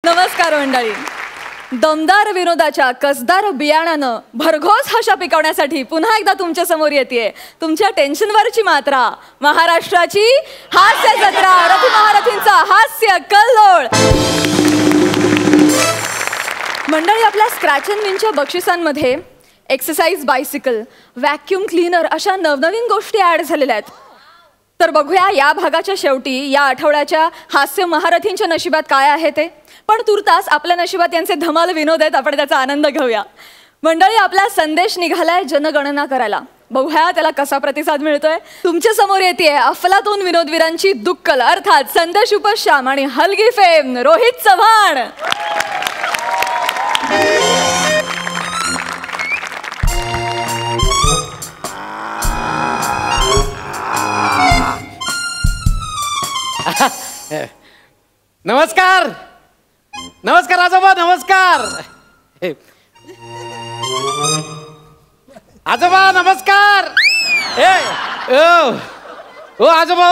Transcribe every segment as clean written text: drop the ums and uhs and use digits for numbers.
नमस्कार मंडळी. दमदार विनोदाच्या कसदार बियाणानं भरघोस हशा पिकवण्यासाठी पुन्हा एकदा तुमच्या समोर येते तुमच्या टेन्शनवरची मात्रा, महाराष्ट्राची हास्य जत्रा, रथी महारथींचा हास्य कल्लोळ. मंडळी, आपल्या स्क्रॅच अँड विनच्या बक्षिसांमध्ये एक्सरसाइज बायसिकल, व्हॅक्यूम क्लीनर अशा नवनवीन गोष्टी ॲड झालेल्या आहेत. तर बघूया या भागाच्या शेवटी या आठवड्याच्या हास्य महारथींच्या नशिबात काय आहे ते. पण तुर्तास आपल्या नशिबात यांचे धमाल विनोद आहेत, आपण त्याचा आनंद घेऊया. मंडळी, आपला संदेश निघालाय जनगणना करायला. बघूया त्याला कसा प्रतिसाद मिळतोय. तुमच्या समोर येते अफलातून विनोदवीरांची दुक्कल, अर्थात संदेश उपश्याम आणि हलगी फेम रोहित चव्हाण. नमस्कार नमस्कार आजोबा, नमस्कार आजोबा, नमस्कार. ओ आजोबा,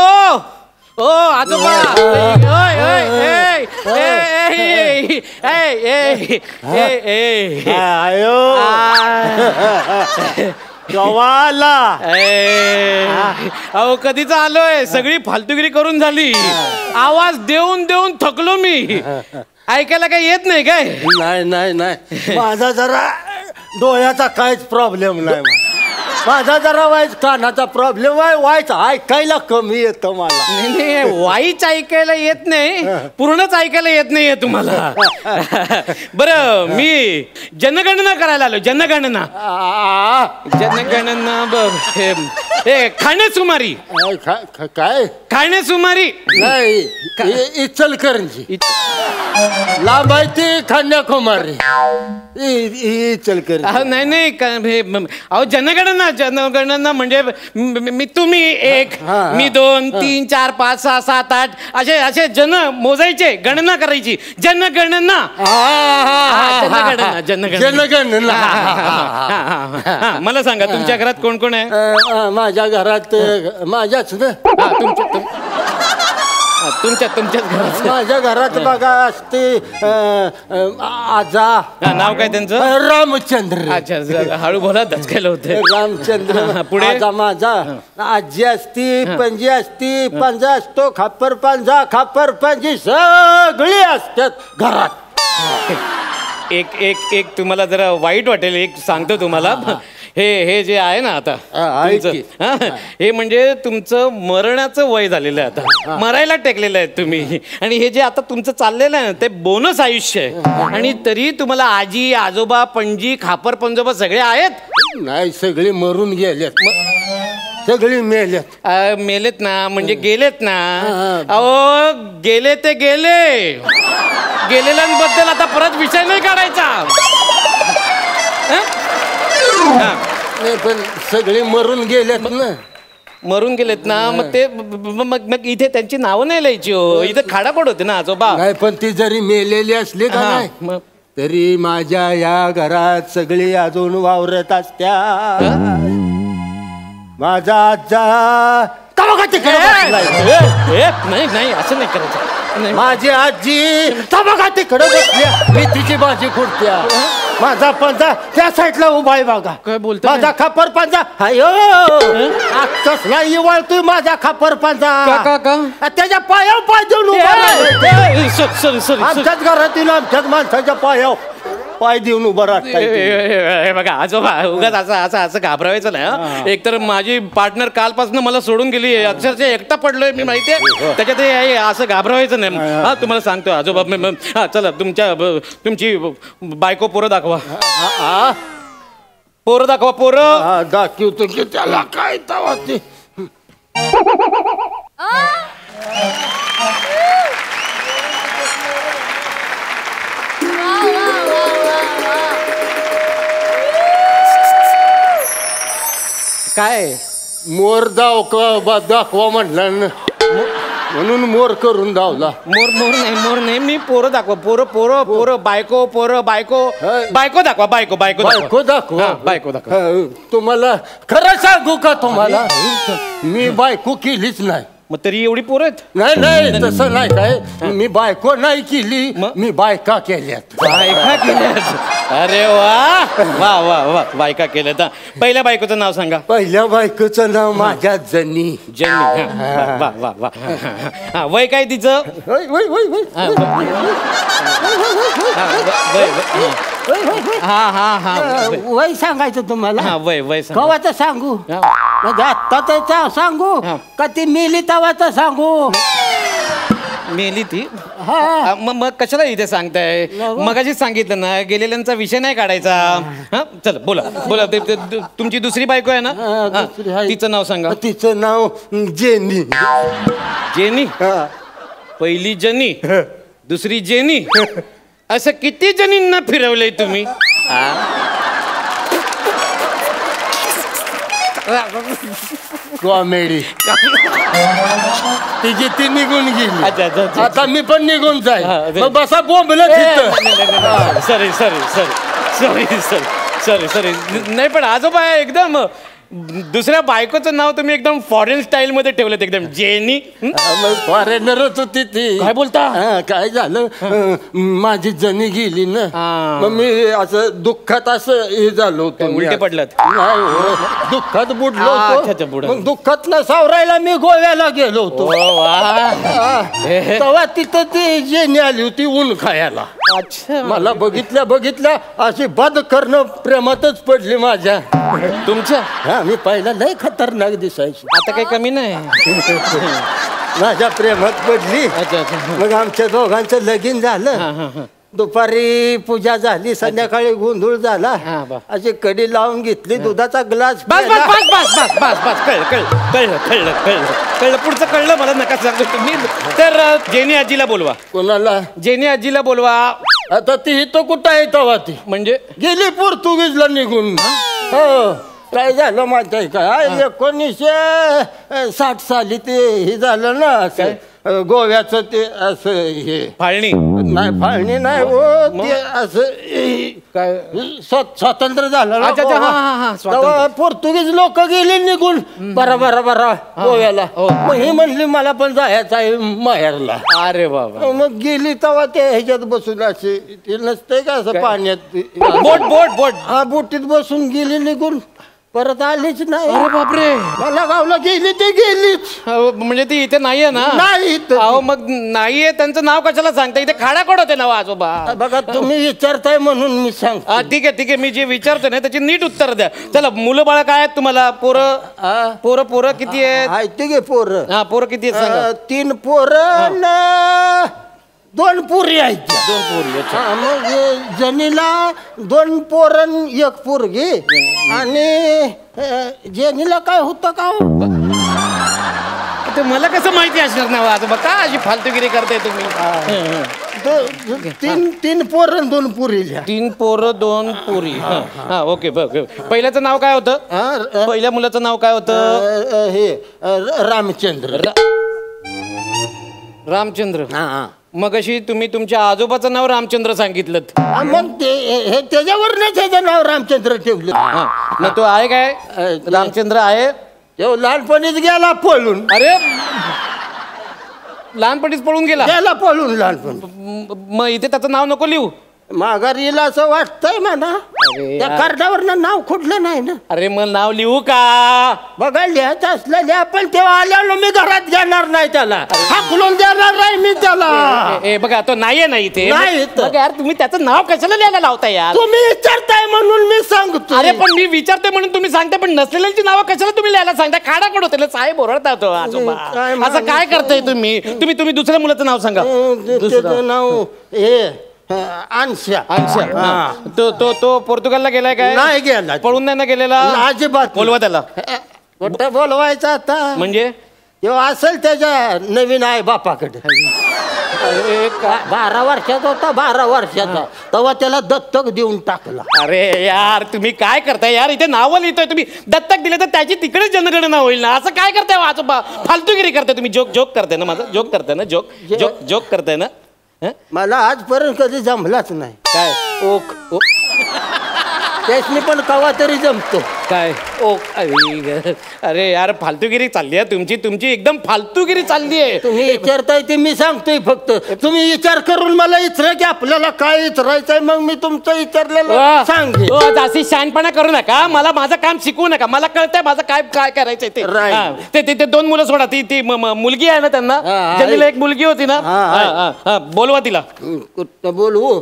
ओ आजोबा, आयो कवाला. अहो कधीच आलोय, सगळी फालतुगिरी करून झाली. आवाज देऊन देऊन थकलो मी. ऐकायला काही येत नाही काय? नाही नाही नाही, माझा जरा डोळ्याचा काहीच प्रॉब्लेम नाही. माझा जरा वाईच कानाचा प्रॉब्लेम आहे. वाईच ऐकायला कमी येतं मला. नाही, वाईच ऐकायला येत नाही, पूर्णच ऐकायला येत नाहीये तुम्हाला. बरं, मी जनगणना करायला आलो. जनगणना जनगणना हे खाण्यासुमारी. काय खाण्यासुमारी नाही, इचलकरंजी लांब आहे ती कन्याकुमारी. इचलकरंजी नाही नाही, अहो जनगणना जनगणना म्हणजे मी तुम्ही एक, मी 2 3 4 5 6 7 8 असे असे जन मोजायचे, गणना करायची. जनगणना जनगणना जनगणना. मला सांगा तुमच्या घरात कोण कोण आहे? माझ्या घरात माझ्याच ना. तुमच्याच घरात. माझ्या घरात बघा असते आजा. नाव काय त्यांचं? रामचंद्र. अच्छा, हळू बोला, दचकायला होते. रामचंद्र. पुढे आजा माझा. आजी असती, पणजी असती, पंजा असतो, खापर पंजा, खापर पंजी सगळी असतात घरात. एक तुम्हाला जरा वाईट वाटेल, एक सांगतो तुम्हाला. हे जे आहे ना आता हे म्हणजे तुमचं मरणाचं वय झालेलं आहे. आता मरायला टेकलेलं आहे तुम्ही. आणि हे जे आता तुमचं चाललेलं आहे ना, ते बोनस आयुष्य आहे. आणि तरी तुम्हाला आजी आजोबा पणजी खापर पंजोबा सगळे आहेत? नाही, सगळे मरून गेलेत. सगळी मेलेत. मेलेत ना, म्हणजे गेलेत ना. अहो गेले ते गेले. गेलेल्यांबद्दल आता परत विषय नाही काढायचा. नाही, पण सगळे मरून गेलेत ना. मरून गेलेत ना, मग ते मग इथे त्यांची नावं नाही लिहायची हो. इथे खाडापड होते ना आजोबा. नाही, पण ती जरी मेलेली असली का नाही, तरी माझ्या या घरात सगळी अजून वावरत असत्या. माझा आजा नाही नाही, असं नाही करायचं. माझी आजी तिकडे बसल्या, मेथीची भाजी खुडत्या. माझा पंजा त्या साईडला उभा आहे बघा. काय बोलतो? माझा खापर पंजा हायो कसला इवाळतोय माझा खापर पंजा. त्याच्या पायावर पाय देऊन उभा. आमच्याच घरातील आमच्याच माणसाच्या पायावर पाय देऊन उभं राहत. बघा आजोबा, उगाच असं घाबरायचं नाही. एकतर माझी पार्टनर कालपासून मला सोडून गेली. अक्षरशः एकटा पडलोय मी, माहितीये. त्याच्यात असं घाबरायचं नाही. हा, तुम्हाला सांगतो आजोबा. हा, चला तुमची बायको पोरं दाखवा. पोरं दाखवा, पोरं दाखवतो की त्याला काय तवा ते. काय मोर दाखवा म्हटलं ना, म्हणून मोर करून धावला. मोर नाही, मी पोरं दाखवा. पोरं बायको, पोरं बायको. बायको दाखवा, बायको दाखवा. बायको दाखवा. तुम्हाला खरं सांगू का तुम्हाला, मी बायको केलीच नाही. मग तरी एवढी पोरं आहेत? नाही तसं नाही काय, मी बायको नाही केली, मी बायका केल्यात. बायका केल्यात? अरे वा वा वा वा, बायका केल्यात. पहिल्या बायकोचं नाव सांगा. पहिल्या बायकोचं नाव माझ्या जनी. जनी. वा वा वा. वय काय तिचं? वय सांगायचं तुम्हाला? हा, वय कवाचं सांगू? म्हणजे आत्ताच सांगू का ती मेली तवाचं सांगू? मेली ती? मग कशाला इथे सांगताय? मगाशी सांगितलं ना, गेलेल्यांचा विषय नाही काढायचा. हा, चला बोला बोला. तुमची दुसरी बायको आहे ना? तिचं नाव सांगा. तिचं नाव जेनी. जेनी? पहिली जनी, दुसरी जेनी. असं किती जनींना फिरवलंय तुम्ही? कॉमेडी. तिची ती निघून गेली, आता मी पण निघून जाईल. मग बसा बोंबलं तिथं. Sorry sorry sorry sorry sorry sorry sorry. नाही पण आजोबा एकदम दुसऱ्या बायकोचं नाव तुम्ही एकदम फॉरेन स्टाईल मध्ये ठेवलं एकदम. जेनी? फॉरेनरच होती ती. काय बोलता? काय झालं, माझी जनी गेली ना, मग मी असं दुःखात असं हे झालो होतो. उलटे पडलात? नाही हो, दुःखात बुडलो होतो. मग दुःखात न सावरायला मी गोव्याला गेलो होतो. तेव्हा तिथं ती जेनी आली होती ऊन खायला. अच्छा. मला बघितल्या अशी बद करणं प्रेमातच पडली माझ्या. तुमच्या? मी पहिला लय खतरनाक दिसायची, आता काही कमी नाही. माझ्या प्रेमात पडली. मग आमच्या दोघांचं लगीन झालं. दुपारी पूजा झाली, संध्याकाळी गोंधळ झाला. अशी कडी लावून घेतली, दुधाचा ग्लास. बस बस बस बस बस बस बस. कळलं पुढचं कळलं मला. नका सांगतो तुम्ही. तर जेनी आजीला बोलवा. कोणाला? जेनी आजीला बोलवा. आता ती इथं कुठं आहे तेव्हा? ती म्हणजे गेली पोर्तुगीजला निघून. हो, काय झालं माहिती आहे का, 1960 साली ते हे झालं ना, असं गोव्याचं ते असं हे फाळणी. नाही, फाळणी नाही हो, ते असं काय स्वातंत्र्य झालं ना. तेव्हा पोर्तुगीज लोक गेले निघून बरा गोव्याला. मग ही म्हणली मला पण जायचं आहे माहेरला. अरे बाबा. मग गेली तेव्हा ते ह्याच्यात बसून असे ते नसते का असं पाण्यात, बोट बोट बोट. हा, बोटीत बसून गेली निघून, परत आलीच नाही. अरे बापरे. मला गावला गेली ते गेलीच. म्हणजे ती इथे नाहीये ना? नाही. अहो मग नाहीये, त्यांचं नाव कशाला सांगता? इथे खाडाखोड होते नाव आजोबा. बघा, तुम्ही विचारताय म्हणून मी सांगतो. ठीक आहे मी जे विचारतो ना त्याची नीट उत्तर द्या. चला, मुलं बाळ काय आहेत तुम्हाला? पोरं किती आहेत? ठीक आहे, पोरं. पोरं किती आहेत सांगा? 3 पोरं, 2 पोरी आहेत. 2 पोरी. मग जनीला 2 पोरं 1 पोरगी. आणि जेनीला काय होतं का? ते मला कसं माहिती असणार ना आजोबा? का अशी फालतूगिरी करताय तुम्ही? 3 पोरं 2 पोरी. 3 पोरं 2 पोरी. हा, ओके. पहिल्याचं नाव काय होतं? पहिल्या मुलाचं नाव काय होतं? हे रामचंद्र. रामचंद्र. मग अशी तुम्ही तुमच्या आजोबाचं नाव रामचंद्र सांगितलं. मग ते त्याच्यावरच त्याचं नाव रामचंद्र ठेवलं. मग तो आहे काय? रामचंद्र आहे. तो लहानपणीच गेला पळून. अरे, लहानपणीच पळून गेला पळून लहानपणी. मग इथे त्याचं नाव नको लिहू. माघार येईल असं वाटतंय म्हणा. त्या कार्डावर नाव खुटलं नाही ना. अरे मग नाव लिहू का? बघा, लिहायचं असलं लिहा, पण तेव्हा आल्यावर मी घरात घेणार नाही त्याला, हाकलून देणार नाही मी त्याला. बघा, तो नाहीये ना इथे. यार, तुम्ही त्याचं नाव कशाला लिहायला लावताय यार? तुम्ही विचारताय म्हणून मी सांगतो. अरे पण मी विचारतोय म्हणून तुम्ही सांगताय, पण नसलेल्यांची नावं कशाला तुम्ही लिहायला सांगताय? खाडाखोड होते. साहेब ओरडता तो आजोबा. असं काय करताय तुम्ही? तुम्ही दुसऱ्या मुलाचं नाव सांगा. त्याचं नाव हे अंशा. तो पोर्तुगालला गेलाय काय? नाही गेला. पळून नाही ना गेलेला? अजिबात. बोलवा त्याला. कुठं बोलवायचं आता? म्हणजे तेव्हा असेल त्याच्या नवीन आई बापाकडे. 12 वर्षाचा होता, 12 वर्षाचा. तेव्हा त्याला दत्तक देऊन टाकला. अरे यार, तुम्ही काय करताय यार? इथे नावं लिहितोय तुम्ही. दत्तक दिले तर त्याची तिकडेच जनगणना होईल ना. असं काय करताय आजोबा? फालतूगिरी करताय तुम्ही. जोक करताय ना माझा? जोक करताय ना? जोक करताय ना? मला आजपर्यंत कधी जमलाच नाही. काय? ओक. त्यासनी पण कवा तरी जमतो. काय ओ अरे यार फालतूगिरी चालली आहे तुमची एकदम फालतूगिरी चालली आहे. तुम्ही विचारताय ते मी सांगतोय फक्त. तुम्ही विचार करून मला विचारा की आपल्याला काय विचारायचंय, मग मी तुमचं विचारलेलं सांगेन. जास्ती शहाणपणा करू नका, मला माझं काम शिकवू नका. मला कळतंय माझं काय काय करायचंय ते. ते 2 मुलं सोडा. ती मुलगी आहे ना त्यांना, जन्मीला एक मुलगी होती ना, बोलवा तिला. बोलवू?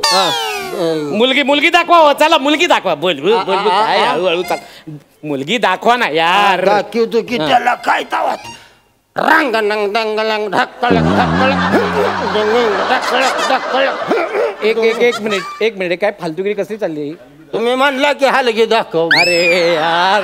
मुलगी दाखवा. चला मुलगी दाखवा. बोल काय हळूहळू चाल. मुलगी दाखवा ना यार. दाखवतो की त्याला काय तावात. रांग नंग डंग लंग ढक्कळ ढक्कळ ढक्कळ. एक मिनिट काय फालतूगिरी कसली चालली? तुम्ही म्हणला की हलगी दाखव. अरे यार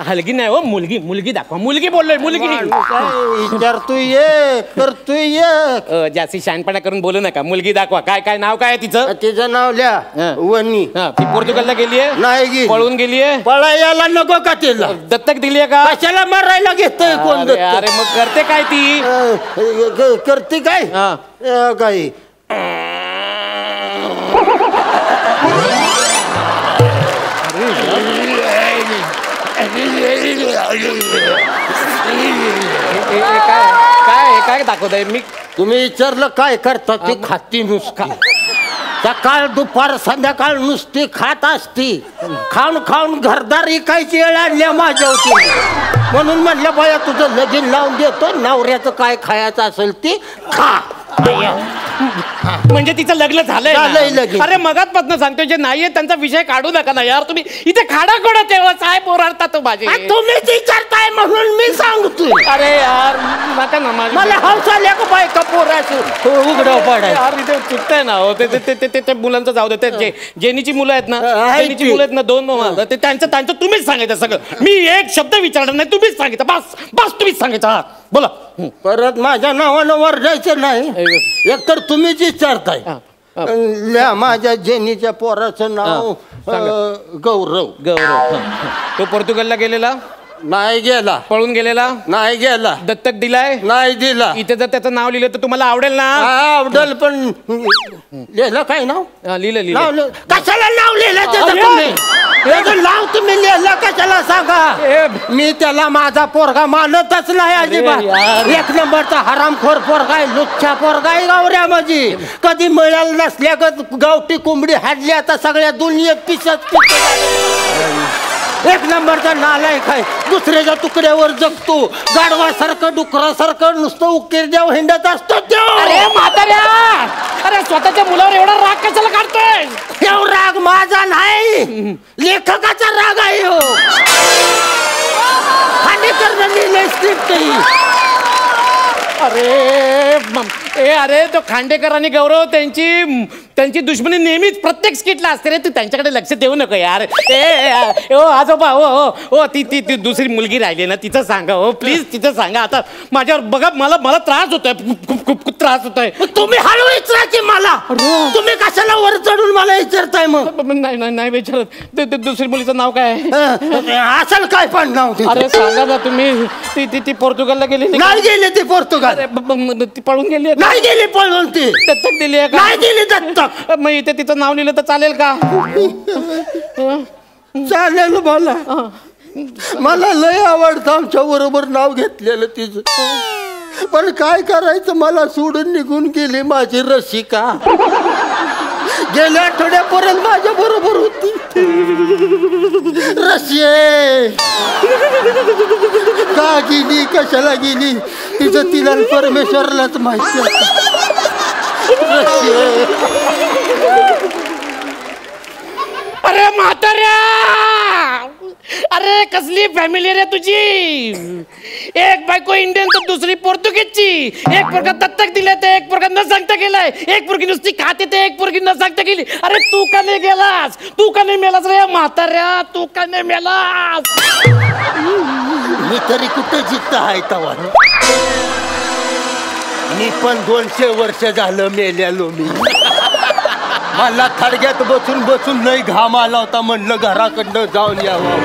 हलगी नाही हो, मुलगी दाखवा. मुलगी बोललोय, मुलगी. विचारतोय ये करतोय ये. जास्ती शहाणपणा करून बोलू नका. मुलगी दाखवा. काय नाव काय तिचं? तिचं नाव लिहा वनी. ती पोर्तुगालला गेलीये? नाही गेली. पळून गेलीये? पळायला नको का तिला? दत्तक दिलीये का? कशाला मारायला घेतोय कोण? अरे मग करते काय ती? करते काय? काय काय दाखवताय मी? तुम्ही विचारलं काय करता ती? खाती नुसती. सकाळ दुपार संध्याकाळ नुसती खात असती. खाऊन घरदार इकायची वेळ आणल्या माझ्या होती. म्हणून म्हणलं बाया तुझं लगीन लावून देतो, नवऱ्याचं काय खायचं असेल ते खा. म्हणजे तिचं लग्न झालंय? अरे मगातपासून सांगतोय जे नाहीये त्यांचा विषय काढू नका ना यार. तुम्ही इथे खाडा कोणा तेव्हा साहेब ओरडता तो माझे. तुम्हीच विचारताय म्हणून मी सांगतोय. अरे यार नका ना, मला हौस आल्या का बायका पोराचं उघडं पडाय. यार इथे चुकतंय ना हो. ते मुलांचं जाऊ दे. ते जेनीची मुलं आहेत ना, जेनीची मुलं आहेत ना 2, ते त्यांचं तुम्हीच सांगायचं सगळं. मी एक शब्द विचारणार नाही, तुम्हीच सांगितलं. बस तुम्हीच सांगायचं. बोला. परत माझ्या नावानं वरडायचं नाही. एकतर तुम्हीच विचारताय. माझ्या जेनीच्या पोराचं नाव गौरव. तो पोर्तुगालला गेलेला नाही गेला. पळून गेलेला नाही गेला. दत्तक दिलाय नाही दिला. इथे जर त्याचं नाव लिहिलं तर तुम्हाला आवडेल ना? आवडेल. पण लिहिलं काय नाव? लिहिलं. कशाला नाव लिहिलं त्याचं? नाव तुम्ही लिहिलं कशाला सांगा? मी त्याला माझा पोरगा मानतच नाही अजिबात. 1 नंबरचा हरामखोर पोरगा आहे, लुच्चा पोरगा आहे गावऱ्या माझी. कधी मिळाल नसल्या गावठी कोंबडी हाडली आता सगळ्या दुनियेत पिसत. 1 नंबरचा नालायक आहे. दुसऱ्याच्या तुकड्यावर जगतो. गाढवासारखं डुकरासारखं नुसतं उकीर द्याव हिंडत असतो तो. अरे म्हाताऱ्या, अरे स्वतःच्या मुलावर एवढा राग कशाला काढतोय? एवढा राग माझा नाही, लेखकाचा राग आहे हो. खांडेकरनं लिहिलंय स्क्रिप्ट ही. अरे तो खांडेकर आणि गौरव त्यांची दुश्मनी नेहमीच प्रत्येक स्किटला असते रे. तू त्यांच्याकडे लक्ष देऊ नको यार. आजोबा हो ती दुसरी मुलगी राहिली ना, तिचं सांगा हो प्लीज. तिचं सांगा. आता माझ्यावर बघा, मला त्रास होतोय, खूप त्रास होतोय. तुम्ही हळू विचारा की मला. तुम्ही कशाला वर चढून मला विचारताय? मग नाही विचारत. दुसरी मुलीचं नाव काय असेल? काय पण नाव? अरे सांगा ना तुम्ही. ती पोर्तुगालला गेली नाही? गेली ती पोर्तुगाल. ती पळून गेली नाही? गेली पळून. ती दत्तक दिली आहे का? नाही दिली दत्तक. मग इथे तिचं नाव लिहिलं तर चालेल का? चालेल. मला लय आवडतं आमच्या बरोबर नाव घेतलेलं तिचं. पण काय करायचं, मला सोडून निघून गेली माझी रसिका. गेल्या आठवड्यापर्यंत माझ्या बरोबर होती. रशिये का गेली, कशाला गेली, तिचं तिला परमेश्वरलाच माहिती आहे. अरे म्हाताऱ्या, अरे कसली फॅमिली रे तुझी? एक बायको इंडियन तर दुसरी पोर्तुगीजची. एक पोरगा दत्तक दिले तर एक पोरगा न सांगता गेलाय. एक पोरगी नुसती खाते तर एक पोरगी न सांगता गेली. अरे तू का नाही गेलास? तू का नाही मेलास रे म्हाताऱ्या? तू का नाही मेलास? मी तरी कुठे जिद्द आहे तवा. मी पण 200 वर्ष झालं मेल्यालो. मी मला थडग्यात बसून लय घाम आला होता. म्हणलं घराकडनं जाऊन यावं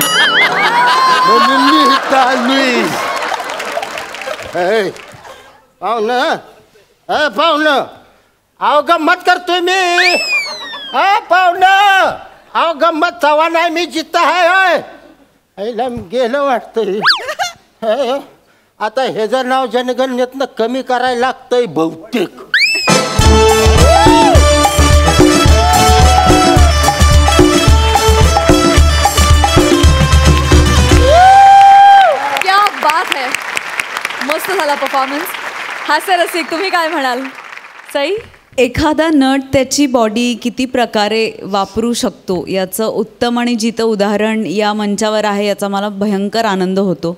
म्हणून मी इथं आलोय. पाहुणं, अहो गंमत करतोय मी. पाहुणं, अहो गंमत चव्हा नाही, मी जिद्द आहे. आईला गेलं वाटतंय. आता हे जर नाव जनगणनेतनं कमी करायला लागतंय बहुतेक. क्या बात है, मस्त झाला परफॉर्मन्स. हास्यरसिक तुम्ही काय म्हणाल सई? एखादा नट त्याची बॉडी किती प्रकारे वापरू शकतो याचं उत्तम आणि जितं उदाहरण या मंचावर आहे, याचा मला भयंकर आनंद होतो.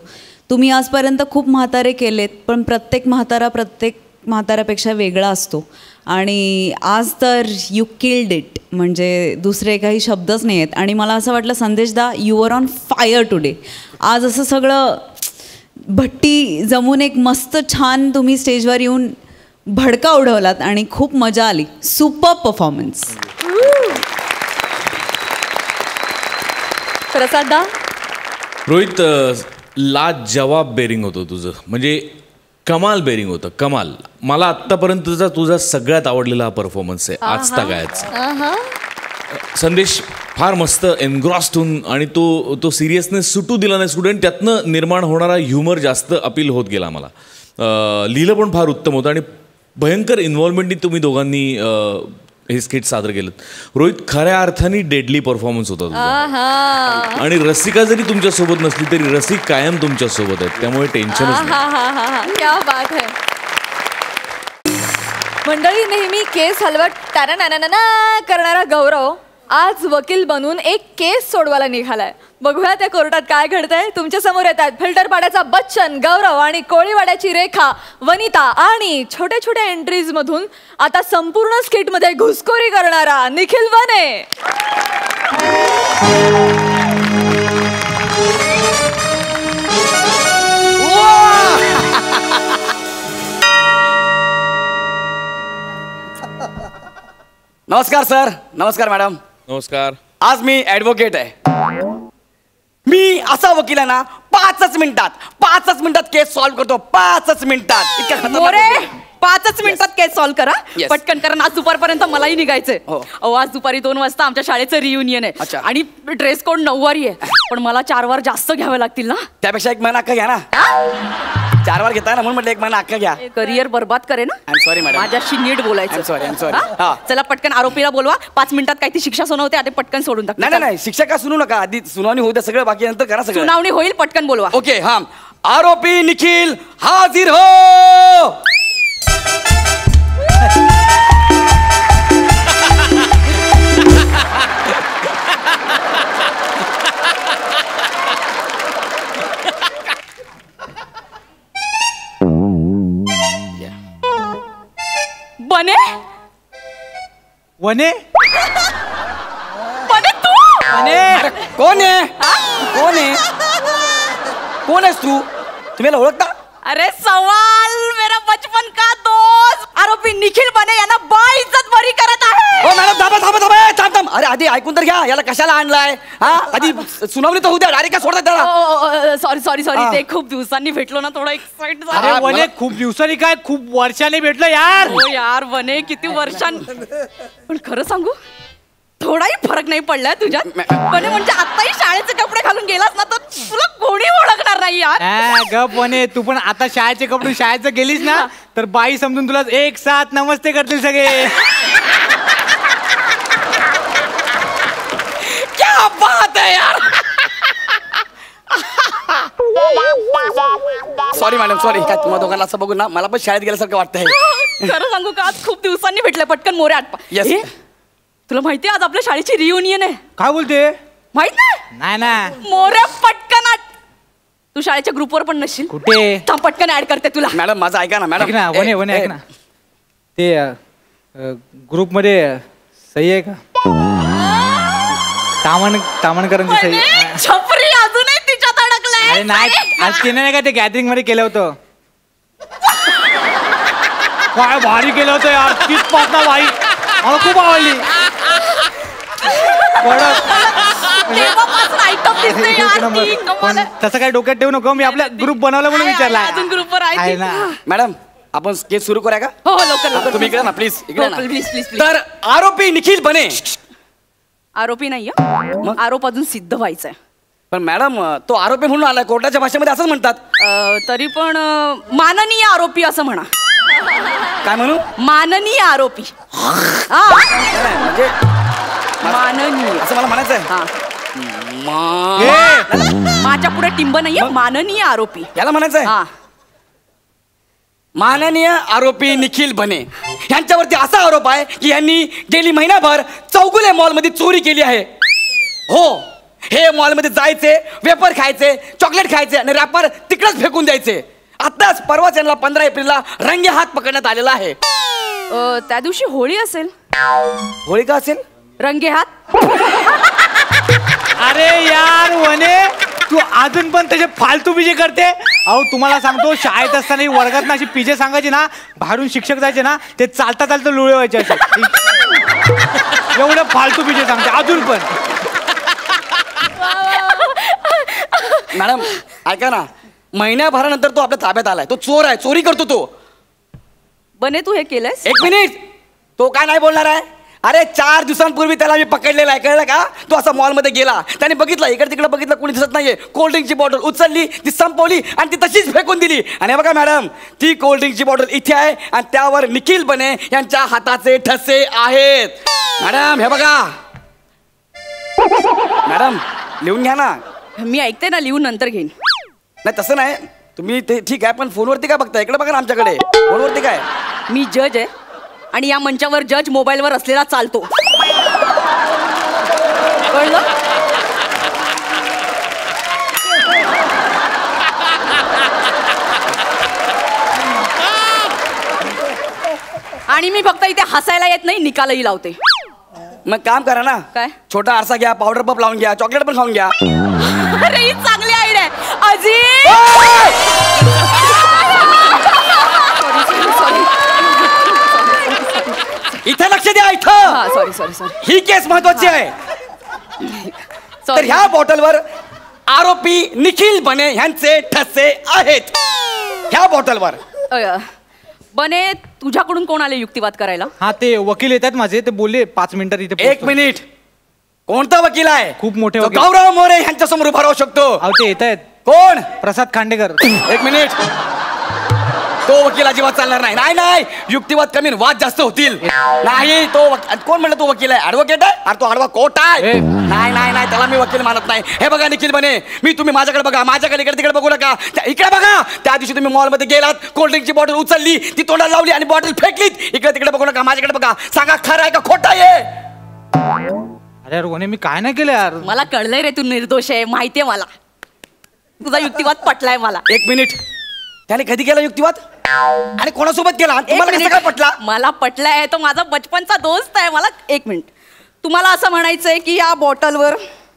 तुम्ही आजपर्यंत खूप म्हातारे केलेत, पण प्रत्येक म्हाताऱ्यापेक्षा वेगळा असतो. आणि आज तर यू किल्ड इट, म्हणजे दुसरे काही शब्दच नाही आहेत. आणि मला असं वाटलं संदेशदा, you are on fire today. आज असं सगळं भट्टी जमून एक मस्त छान तुम्ही स्टेजवर येऊन भडका उडवलात आणि खूप मजा आली. Super performance. प्रसाददा? रोहित, लाजवाब बेरिंग होतं तुझं, म्हणजे कमाल बेरिंग होतं, कमाल. मला आत्तापर्यंतचा तुझा सगळ्यात आवडलेला हा परफॉर्मन्स आहे आजता गायचा. संदेश फार मस्त एनग्रॉस्ड होऊन, आणि तो सिरियसनेस सुटू दिला नाही स्टुडंट, त्यातनं निर्माण होणारा ह्युमर जास्त अपील होत गेला मला. लिहिलं पण फार उत्तम होतं आणि भयंकर इन्व्हॉल्वमेंटनी तुम्ही दोघांनी हे स्किट सादर केलं. रोहित, खऱ्या अर्थाने डेडली परफॉर्मन्स होता तुझा. आणि रसिका जरी तुमच्यासोबत नसली तरी रसिक कायम तुमच्यासोबत आहेत, त्यामुळे टेन्शनच नाही. क्या बात है. मंडळी, नेहमी केस हलवत टाना करणारा गौरव आज वकील बनून एक केस सोडवायला निघालाय. बघूया त्या कोर्टात काय घडतंय. तुमच्या समोर येत आहेत फिल्टरपाड्याचा बच्चन गौरव आणि कोळीवाड्याची रेखा वनिता, आणि छोट्या छोट्या एंट्रीज मधून आता संपूर्ण स्किट मध्ये घुसखोरी करणारा निखिल वने. नमस्कार सर. नमस्कार मॅडम. नमस्कार. आज मी ॲडव्होकेट आहे. मी असा वकील आहे ना, 5 मिनिटात केस सॉल्व्ह करतो. 5 मिनिटात. इतक्या खतरनाक मोरे, वकील आहे. 5 मिनिटात केस सॉल्व्ह करा. Yes. पटकन करा, आज दुपारपर्यंत मलाही निघायचंय. हो. अहो, आज दुपारी 2 वाजता आमच्या शाळेचं रियुनियन आहे. अच्छा. आणि ड्रेस कोड 9 वारी आहे, पण मला 4 वार जास्त घ्यावे लागतील ना. त्यापेक्षा 1 महिना अख्खा घ्या ना. 4 वार घेताय ना, म्हणून म्हटलं 1 महिना अख्खा घ्या. करिअर बरबाद करे ना. I am sorry madam. माझ्याशी नीट बोलायचं. I'm sorry. हा? हा. चला पटकन आरोपीला बोलवा. 5 मिनिटात काय ती शिक्षा सुनावते, आता पटकन सोडून टाक. नाही, शिक्षा का सुनू नका. आधी सुनावणी होऊ द्या, सगळं बाकी नंतर करा सगळं. सुनावणी होईल, पटकन बोलवा. ओके. हा, आरोपी निखिल हाजीर हो. बने वने बने तू अरे, कोण आहेस तू? तुम्ही याला ओळखता? अरे सवाल मेरा बचपन का दोस्त आरोपी निखिल बने यांना बाइज्जत बरी करत आहे. हो मॅडम, थांब. अरे आधी ऐकून तर घ्या, याला कशाला आणलाय? हा, आधी सुनावणी तर होऊ द्या. डायरेक्ट का सोडतात त्याला? सॉरी ते खूप दिवसांनी भेटलो ना, थोडं एक्साइट अरे झालं. वने, खूप दिवसांनी काय, खूप वर्षांनी भेटलो यार. हो यार बने, किती पण खरं सांगू, थोडाही फरक नाही पडलाय तुझ्यात. बने म्हणजे आताही शाळेचे कपडे घालून गेलास ना, तर तुला कोणी ओळखणार नाही यार. गप वने, तू पण आता शाळेचे कपडे शाळेचं गेलीस ना, तर बाई समजून तुला एक साथ नमस्ते करतील सगळे. क्या बात आहे यार. Sorry madam, sorry. काय तुम्हा दोघांना असं बघून ना मला पण शाळेत गेल्यासारखं वाटतंय. खरं सांगू का, आज खूप दिवसांनी भेटले. पटकन मोरे आटपा. Yes. तुला माहितीये आज आपल्या शाळेची रियुनियन आहे. काय बोलते? माहित नाही? नाही ना. मोरे पटकन आट. तू शाळेच्या ग्रुपवर पण नसशील. कुठे? थांब, पटकन ऍड करते तुला. मॅडम माझं ऐका ना मॅडम. ऐक ना वने, ऐक ना. ते ग्रुप मध्ये सही आहे का? तामणकरांची सही. छपरी अजूनही तिच्यात अडकलाय. अरे नाही, आज केलं नाही का, ते गॅदरिंग मध्ये केलं होतं. काय भारी केलं होतं यार. तीच पाच ना बाई, मला खूप आवडली. तेव्हापासून item दिसते यार, ती कमाल आहे. तसं काय डोक्यात ठेवू नको, मी आपला ग्रुप बनवला म्हणून विचारला. अजून ग्रुपवर आहे ना. मॅडम, आपण केस सुरू करूया का? हो लवकर. तुम्ही इकडे ना प्लीज, इकडे ना. प्लीज. तर आरोपी निखिल बने. आरोपी नाहीये, आरोप अजून सिद्ध व्हायचंय. पण मॅडम तो आरोपी म्हणून आलाय, कोर्टाच्या भाषेमध्ये असंच म्हणतात. तरी पण माननीय आरोपी असं म्हणा. काय म्हणू? माननीय आरोपी. म्हणजे माननीय असं मला म्हणायचं आहे. माझ्या पुढे टिंब नाहीये. माननीय आरोपी याला म्हणायचं आहे. माननीय आरोपी निखिल बने यांच्यावरती असा आरोप आहे की यांनी गेली महिनाभर चौगुले मॉलमध्ये चोरी केली आहे. हो, हे मॉलमध्ये जायचे, वेपर खायचे, चॉकलेट खायचे आणि रॅपर तिकडेच फेकून द्यायचे. आताच परवाच यांना 15 एप्रिलला रंगे हात पकडण्यात आलेला आहे. त्या दिवशी होळी असेल. होळी का असेल? रंगे हात. अरे यार वने, तू अजून पण त्याचे फालतू पिजे करते. अहो तुम्हाला सांगतो, शाळेत असताना वर्गात ना अशी पिजे सांगायची ना, बाहेरून शिक्षक जायचे ना, ते चालता चालता लुळे व्हायचे असे. एवढं फालतू पिजे सांगते अजून पण. मॅडम ऐका ना, महिन्याभरानंतर तो आपल्या ताब्यात आलाय. तो चोर आहे, चोरी करतो तो. बने तू हे केलंयस? एक मिनिट, तो काय नाही बोलणार आहे? अरे 4 दिवसांपूर्वी त्याला मी पकडलेला आहे, कळलं का? तो असा मॉलमध्ये गेला, त्याने बघितलं, इकडे तिकडे बघितलं, कोणी दिसत नाहीये. कोल्ड्रिंकची बॉटल उचलली, ती संपवली आणि ती तशीच फेकून दिली. आणि बघा मॅडम, ती कोल्ड्रिंकची बॉटल इथे आहे आणि त्यावर निखिल बने यांच्या हाताचे ठसे आहेत. मॅडम हे बघा. मॅडम लिहून घ्या ना. मी ऐकते ना, लिहून नंतर घेईन. नाही तसं नाही, तुम्ही ते ठीक आहे, पण फोनवरती काय बघता? इकडे बघा ना आमच्याकडे. फोनवरती काय? मी जज आहे आणि या मंचावर जज मोबाईलवर असलेला चालतो. कळलं? आणि मी फक्त इथे हसायला येत नाही, निकालही लावते. मग काम करा ना, काय? छोटा आरसा घ्या, पावडर पप लावून घ्या, चॉकलेट पण खाऊन घ्या. अरे ही चांगली आयडिया आहे. इथे लक्ष द्या. इथं सॉरी सॉरी सॉरी. ही केस महत्वाची आहे. तर ह्या बॉटलवर आरोपी निखिल बने यांचे ठसे आहेत. ह्या बॉटलवर. बने, तुझ्याकडून कोण आले युक्तिवाद करायला? हा, ते वकील येतात माझे, ते बोलले 5 मिनिटात इथे. 1 मिनिट. कोणता वकील आहे? खूप मोठे तो वकील. गौरव मोरे यांच्या समोर उभा राहू शकतो. अहो ते येत आहेत. कोण? प्रसाद खांडेकर. 1 मिनिट. तो वकील अजिबात चालणार नाही. नाही नाही, युक्तिवाद कमी, वाद जास्त होतील. नाही, तो कोण म्हणलं तो वकील आहे? ऍडव्होकेट आहे? अरे तो आडवा कोर्ट आहे. नाही नाही नाही, त्याला मी वकील मानत नाही. हे बघा निखिल बने, मी तुम्ही माझ्याकडे बघा, माझ्याकडे इकडे तिकडे बघू नका. इकडे बघा. त्या दिवशी तुम्ही मॉलमध्ये गेलात, कोल्ड्रिंकची बॉटल उचलली, ती तोंडाला लावली आणि बॉटल फेकलीत. इकडे तिकडे बघू नका, माझ्याकडे बघा. सांगा खरं आहे का खोटं आहे? अरे यार वने, मी काय नाही केलं यार. मला कळलंय रे, तू निर्दोष आहे, माहितीये मला. तुझा युक्तिवाद पटलाय मला. 1 मिनिट. त्याने कधी केला युक्तिवाद आणि कोणासोबत केला? तुम्हाला कसं काय पटला? मला पटलाय, तो माझा बचपनचा दोस्त आहे. मला 1 मिनिट. तुम्हाला असं म्हणायचंय की या बॉटलवर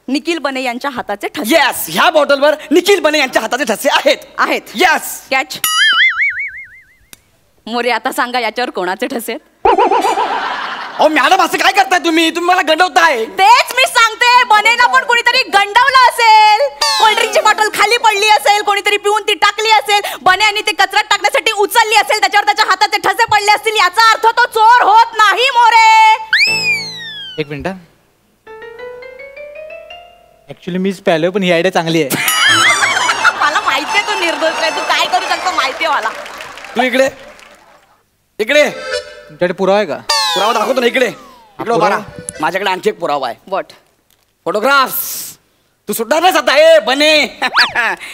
निखिल बने यांच्या हाताचे ठसे. येस, ह्या बॉटलवर निखिल बने यांच्या हाताचे ठसे आहेत. आहेत. येस. कॅच. मोरे, आता सांगा याच्यावर कोणाचे ठसे आहेत? अहो मॅडम, असं काय करताय तुम्ही? तुम्ही मला गंडवताय. तेच मी सांगते. बनेला पण कोणीतरी गंडवलं असेल, कोल्ड्रिंकची बॉटल खाली पडली असेल, कोणीतरी पिऊन ती टाकली असेल, बने आणि ती कचऱ्यात टाकण्यासाठी उचलली असेल, त्याच्यावर त्याच्या हाताचे ठसे पडले असतील. याचा अर्थ तो चोर होत नाही. मोरे 1 मिनिट. ऍक्च्युली मीच प्यालोय, पण ही आयडिया चांगली आहे. मला माहितीये तू निर्दोष आहे, तू काय करू शकतो माहितीये मला. तू इकडे इकडे. तुमच्याकडे पुरावा आहे का? पुरावा दाखवतो ना. इकडे इकडे उभा राहा. माझ्याकडे आणखी एक पुरावा आहे. व्हॉट? फोटोग्राफ्स. तू सुटणार नाहीस आता. हे बने,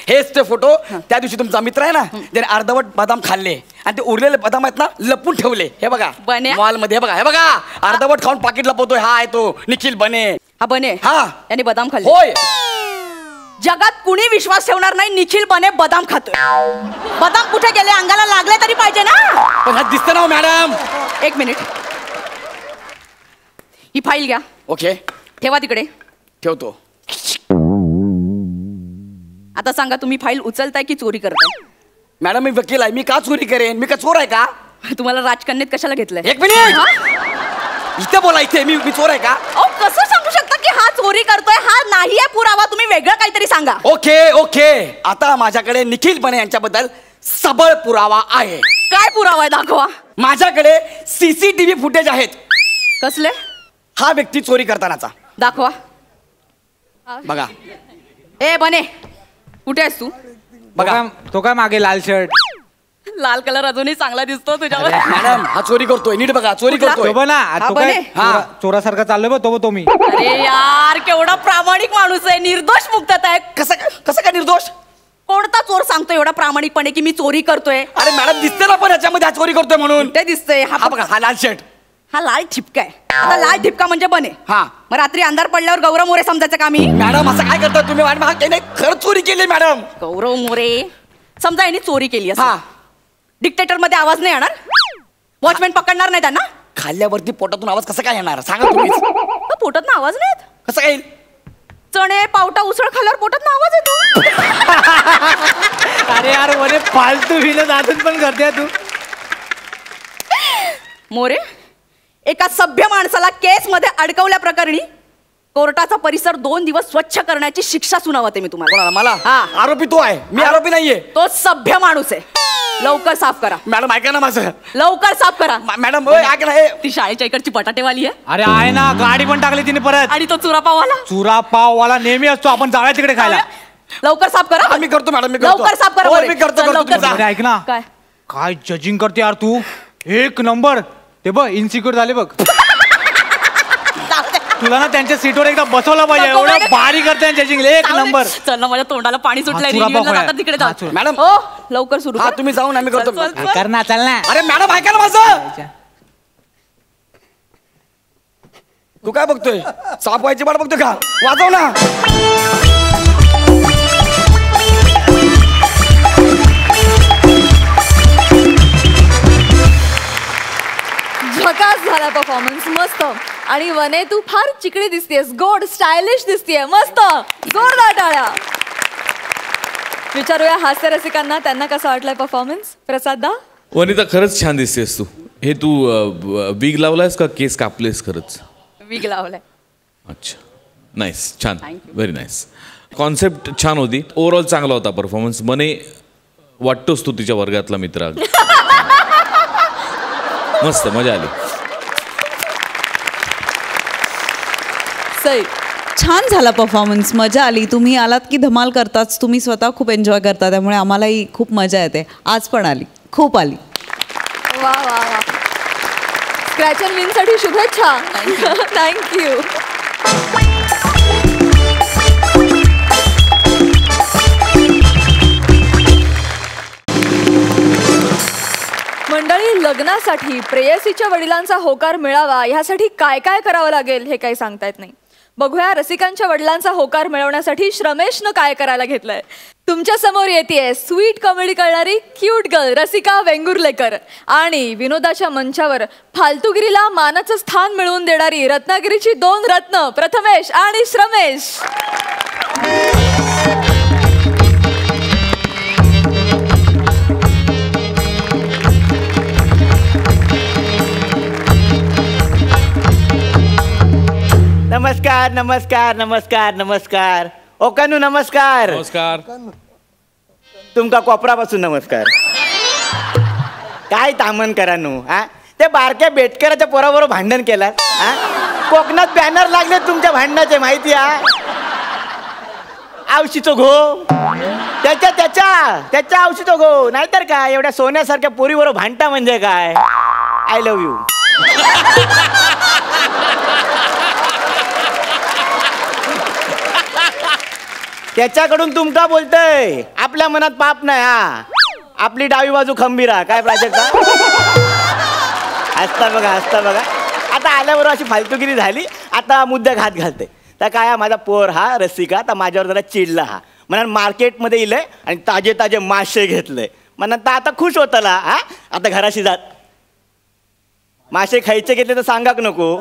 हेच ते फोटो. त्या दिवशी तुमचा मित्र आहे ना, त्याने अर्धवट बदाम खाल्ले आणि ते उरलेले बदाम आहेत ना, लपून ठेवले. हे बघा बने? मॉल मध्ये. हे बघा, हे बघा, अर्धवट खाऊन पाकिट लपवतोय. हा आहे तो निखिल बने. हा बने? हा. त्याने बदाम खाल्ले? होय. जगात कुणी विश्वास ठेवणार नाही निखिल बने बदाम खातोय. बदाम कुठे गेले? अंगाला लागले तरी पाहिजे ना. पण हा दिसतं ना मॅडम. 1 मिनिट. ही फाईल घ्या. ओके, ठेवा तिकडे. ठेवतो. आता सांगा, तुम्ही फाईल उचलताय की चोरी करताय? मॅडम मी वकील आहे, मी का चोरी करेन? मी का चोर आहे का? तुम्हाला राजकन्यात कशाला घेतलंय? 1 मिनिट. इथे बोला. इथे मी चोर आहे का? अहो, कसं सांगू शकता की हा चोरी करतोय? हा नाहीये पुरावा. तुम्ही वेगळं काहीतरी सांगा. ओके ओके, आता माझ्याकडे निखिल बने यांच्याबद्दल सबळ पुरावा आहे. काय पुरावा आहे? दाखवा. माझ्याकडे सीसीटीव्ही फुटेज आहेत. कसले? हा व्यक्ती चोरी करतानाचा. दाखवा. बघा, ए बने कुठे आहेस तू? बघा तो काय मागे लाल शर्ट. लाल कलर अजूनही चांगला दिसतो तुझ्यावर. मॅडम हा चोरी करतोय, नीट बघा चोरी करतोय. तो बघ ना तो काय बने. चोरासारखा चाललोय बघ तो मी. अरे यार केवढा प्रामाणिक माणूस आहे, निर्दोष मुक्तता आहे. कसं काय निर्दोष? कोणता चोर सांगतो एवढा प्रामाणिकपणे की मी चोरी करतोय? अरे मॅडम दिसते ना पण याच्यामध्ये हा चोरी करतोय म्हणून. ते दिसतंय. हा बघा हा लाल शर्ट. हा लाल ठिपका आहे. आता लाल ठिपका म्हणजे बने. हा मग रात्री अंधार पडल्यावर गौरव मोरे समजायचं का मी? मॅडम असं काय करता तुम्ही? मॅडम हा काही नाही, खरंच चोरी केली मॅडम. गौरव मोरे समजा यांनी चोरी केली हा असं, डिक्टेटर मध्ये आवाज नाही येणार? वॉचमॅन पकडणार नाही त्यांना? खाल्ल्यावरती पोटातून आवाज कसा काय येणार सांगा तुम्हीच. पोटात ना आवाज नाही येत? कसं काय येईल? चणे पावटा उसळ खाल्ल्यावर पोटात ना आवाज येतो. अरे यार वने फालतू विनोद अजून पण करते तू. मोरे एका सभ्य माणसाला केस मध्ये अडकवल्या प्रकरणी कोर्टाचा परिसर 2 दिवस स्वच्छ करण्याची शिक्षा सुनावते मी तुम्हाला. कोणाला? मला? हा. आरोपी तो आहे, मी आरोपी नाहीये. तो सभ्य माणूस आहे. लवकर साफ करा. मॅडम ऐका ना माझं. लवकर साफ करा. मॅडम ओय, ऐका ना. ती शाळेच्या इकडची बटाटेवाली आहे. अरे आहे ना, गाडी पण टाकली तिने परत. आणि तो चुरापाववाला. चुरापाववाला नेहमी असतो, आपण जाऊया तिकडे खायला. लवकर साफ करा. मी करतो मॅडम, मी करतो. लवकर साफ करा. होय, मी करतो, चल, करतो. लवकर. तुम्ही जा. ऐक ना, काय काय जजिंग करते यार तू. 1 नंबर. ते बघ इन्सिक्युअर झाले बघ. तुला ना त्यांच्या सीटवर एकदा बसवलं पाहिजे. एवढं भारी करते जजिंग. 1 नंबर. चल ना, माझ्या तोंडाला पाणी सुटलंय. हा, चुरापाव रिव्ह्यूला आहे. जातात तिकडे हा, जाऊ. मॅडम हो लवकर सुरू हा कर. तुम्ही जाऊन आम्ही करतो. चल, चल, चल. कर ना, चल ना. अरे मॅडम ऐका ना माझं. तू काय बघतोय? साफ व्हायची वाट बघतोय का? वाजव ना. झकास झाला परफॉर्मन्स, मस्त. आणि वने तू फार चिकडी दिसतेस, गोड स्टायलिश दिसतेय, मस्त. जोरदार टाळ्या. विचारूया हास्य रसिकांना त्यांना कसा वाटलाय परफॉर्मन्स. प्रसाद दा. वनिता खरंच छान दिसतेस तू. हे तू विग लावलायस का केस कापलेस खरंच? विग लावलाय. अच्छा, नाईस, छान, व्हेरी नाईस. कॉन्सेप्ट छान होती. ओव्हरऑल चांगला होता परफॉर्मन्स. मने वाटतोस तू तिच्या वर्गातला मित्र. मस्त, मजा आली. सई. छान झाला परफॉर्मन्स, मजा आली. तुम्ही आलात की धमाल करताच. तुम्ही स्वतः खूप एन्जॉय करता, त्यामुळे आम्हालाही खूप मजा येते. आज पण आली, खूप आली. वा वा वा. स्क्रॅच अँड विन साठी शुभेच्छा. थँक्यू. मंडळी, लग्नासाठी प्रेयसीच्या वडिलांचा होकार मिळावा यासाठी काय काय करावं लागेल हे काही सांगता येत नाही. बघूया रसिकांच्या वडिलांचा होकार मिळवण्यासाठी श्रमेशनं काय करायला घेतलंय. तुमच्या समोर येतेय स्वीट कॉमेडी करणारी क्यूट गर्ल रसिका वेंगुर्लेकर आणि विनोदाच्या मंचावर फालतूगिरीला मानाचं स्थान मिळवून देणारी रत्नागिरीची 2 रत्न प्रथमेश आणि श्रमेश. नमस्कार नमस्कार नमस्कार नमस्कार. ओकानू नमस्कार. नमस्कार. तुमका कोपरापासून नमस्कार. काय तामन करा नू. हा ते बारक्या बेटकराच्या पोराबरोबर भांडण केलं. हा कोकणात बॅनर लागले तुमच्या भांडणाचे माहिती आहे. आवशीचो घो त्याच्या त्याच्या त्याच्या आवशीचो घो. नाहीतर काय एवढ्या सोन्यासारख्या पोरीबरोबर भांडता म्हणजे काय. I love you. त्याच्याकडून तुमका बोलतय. आपल्या मनात पाप नाही. हा आपली डावी बाजू खंबीरा. काय प्राजक्ता हसता बघा हसता बघा. आता आल्याबरोबर अशी फालतूगिरी झाली. आता मुद्दा घात घालते. तर काय माझा पोर हा रसिका तर माझ्यावर जरा चिडला. हा म्हणा मार्केटमध्ये इलंय आणि ताजे ताजे मासे घेतलंय. म्हणत आता खुश होतला. हा आता घराशी जात. मासे खायचे घेतले तर सांगाक नको.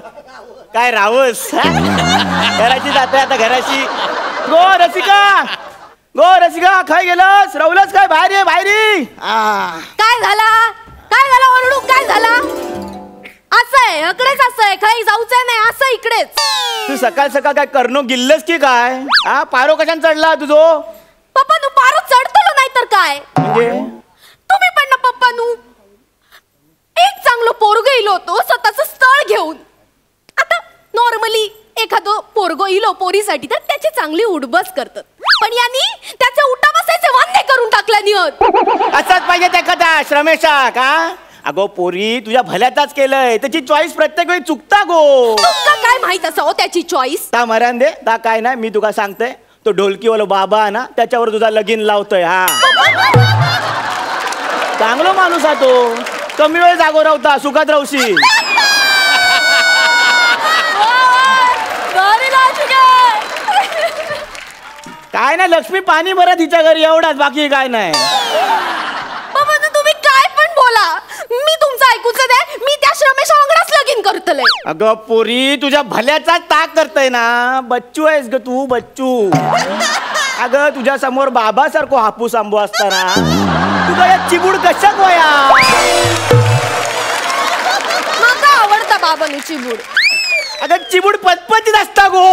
काय रावस. घराशी जाते आता घराशी. गो रसिका गो रसिका खाय गेलस रवलस काय बाहेर ये बाहेर ये. काय झाला ओरडू. काय झाला. असं आहे इकडेच. असं आहे काही जाऊचं नाही. असं इकडेच. तू सकाळ सकाळ काय करणं गिल्लस की काय. हा पारो कशाने चढला तुझो. पप्पा तू पारो चढतो नाही तर काय. म्हणजे तुम्ही पण ना पप्पा नू एक चांगलं पोरग इलो होतो स्वतःच स्थळ घेऊन. आता नॉर्मली एखादं पोरगो इलो पोरीसाठी तर त्याची चांगली उडबस करतात. पण पण यांनी त्याचे उठा बसायचे वांदे करून टाकल्यानी असंच पाहिजे त्या कथा श्रमेशा का? अगो पोरी तुझ्या भल्याचाच केलंय, त्याची चॉईस प्रत्येक वेळी चुकता गो. तुका काय माहित असं हो त्याची चॉईस? ता मरण दे ता काय नाही, मी तुका सांगते तो ढोलकीवाला बाबा ना त्याच्यावर तुझा लगीन लावतोय. हा चांगलो माणूस हा तो, कमी वेळ जागो राहता सुखात राहशी. काय नाही लक्ष्मी पाणी भरत तिच्या घरी एवढाच, बाकी काय नाही. तुम्ही काय पण बोला, मी तुमचं ऐकूच दे. मी त्या श्रमेश वांगडाच लगीन करतले. अगं पोरी तुझ्या भल्याचाच ताक करतय ना. बच्चू आहेस ग तू, बच्चू. अगं तुझ्या समोर बाबासारखो हापूस आंबो असताना तुझा या चिबूड कशा गोया. मला आवडता बाबानी चिबूड. अगं चिबूड पतपतीत असता गो,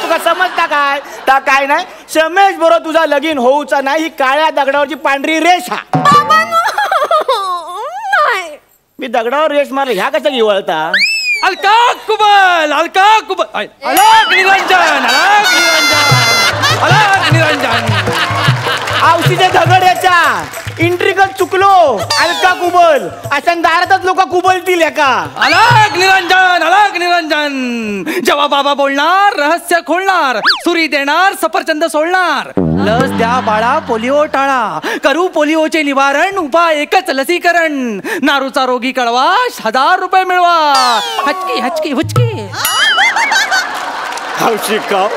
तुका समजता काय? ता काय नाही, श्रमेश बरोबर तुझा लगीन होऊचा नाही, ही काळ्या दगडावरची पांढरी रेष. नाही मी दगडावर रेष मारली, ह्या कशा इवळता? अलका कुबल, अलका कुबल, अलग निरंजन, अलग निरंजन, अलग निरंजन. औषधे दगड याच्या इंट्रिकल चुकलो. अलका कुबल अशा दारातच लोक कुबलतील का? अलग निरंजन, अलग निरंजन. जेव्हा बाबा बोलणार रहस्य खोलणार, सुरी देणार सफरचंद सोडणार. लस द्या बाळा, पोलिओ टाळा, करू पोलिओचे निवारण, उपाय एकच लसीकरण. नारूचा रोगी कळवा, 1000 रुपये मिळवा. हचकी हचकी हुचकी. शिकाव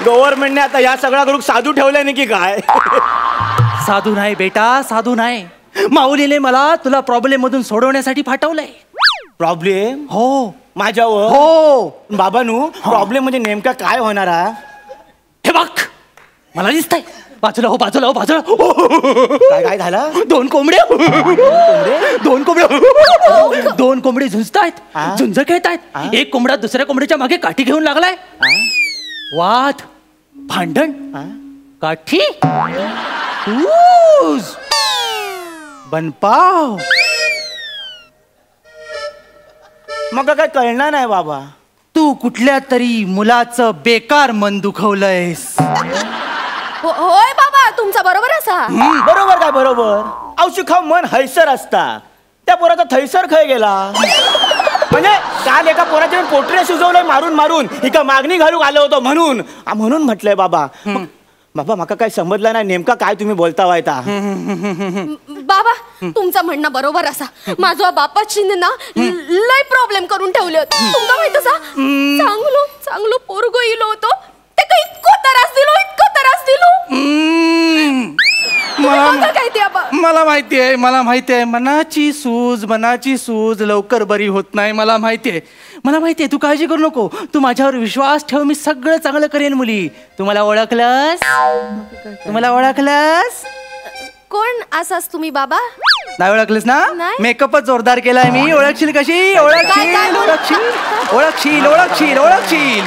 गव्हर्नमेंटने आता या सगळ्या ग्रुप साधू ठेवलाय नाही की काय? साधू नाही बेटा, साधू नाही. माऊलीने मला तुला प्रॉब्लेम मधून सोडवण्यासाठी पाठवलंय. प्रॉब्लेम? हो माझ्यावर? हो. बाबानू प्रॉब्लेम म्हणजे नेमका काय होणार? हे बघ मला दिसतंय. बाजूला हो, बाजूला हो, बाजूला. काय काय झालं? दोन कोंबडे दोन कोंबडे झुंजतायत, झुंज खेळतायत. एक कोंबडा दुसऱ्या कोंबड्याच्या मागे काठी घेऊन लागलाय. वाद, भांडण, काठी, बनपाव. मग काय कळणार नाही बाबा. तू कुठल्या तरी मुलाचं बेकार मन दुखवलंयस. होय बाबा तुमचा बरोबर असा. बरोबर काय बरोबर? औषध खाऊ मन हैसर असता, त्या पोराचा थैसर खय गेला. म्हणजे काल एका पोराचे पोटरे शिजवलंय मारून मारून, एका मागणी घालू आलो होतो म्हणून म्हणून म्हटलंय बाबा. बाबा माका काय समजलं नाही नेमका काय तुम्ही बोलता वायता. बाबा तुमचं म्हणणं बरोबर असा. माझ्या बापाची ना लय प्रॉब्लेम करून ठेवले होते. तुमका माहित असा चांगलो चांगलो पोरगो इलो होतो, ते काही इतको त्रास दिलो, इतको त्रास दिलो. मला माहितीये, मला माहितीये. मनाची सूज लवकर बरी होत नाही. मला माहितीये, मला माहितीये. तू काळजी करू नको. तू माझ्यावर विश्वास ठेव, मी सगळं चांगलं करेन. मुली तुम्हाला ओळखलंस? तुम्हाला ओळखलंस? कोण असाच तुम्ही बाबा? नाही ओळखलंस ना? नाही. मेकअपच जोरदार केलाय मी. ओळखशील कशी? ओळखशील ओळखशील ओळखशील ओळखशील ओळखशील.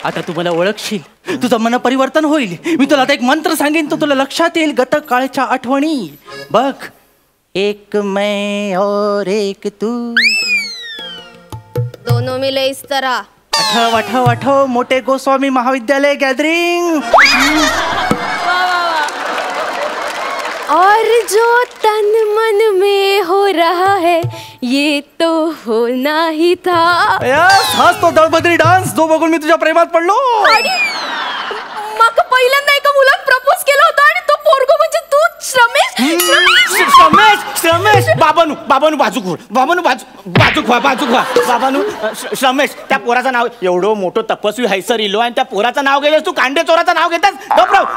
आता तू मला ओळखशील, तुझं मन परिवर्तन होईल. मी तुला आता एक मंत्र सांगेन, तो तुला लक्षात येईल. गत काळच्या आठवणी बघ. एक मैं और एक तू, दोनों मिले इस तरह. आठव आठव आठव मोठे गोस्वामी महाविद्यालय गॅदरिंग. और जो तन मन में हो रहा है ये तो होना ही था. हाच तो दळबद्री डान्स जो बघून मी तुझ्या प्रेमात पडलो. मग पहिल्यांदा एका मुलात प्रपोज केलं होतं आणि तो पोरगो म्हणजे तू श्रमेश. श्रमेश बाबानू बाबानू बाजू घोड, बाबानू बाजू खवा बाबानू. श्रमेश त्या पोराचं नाव, एवढं मोठं तपस्वी हैसर इलो आणि त्या पोराचं नाव गेलं, तू कांडे चोराचं नाव घेतास.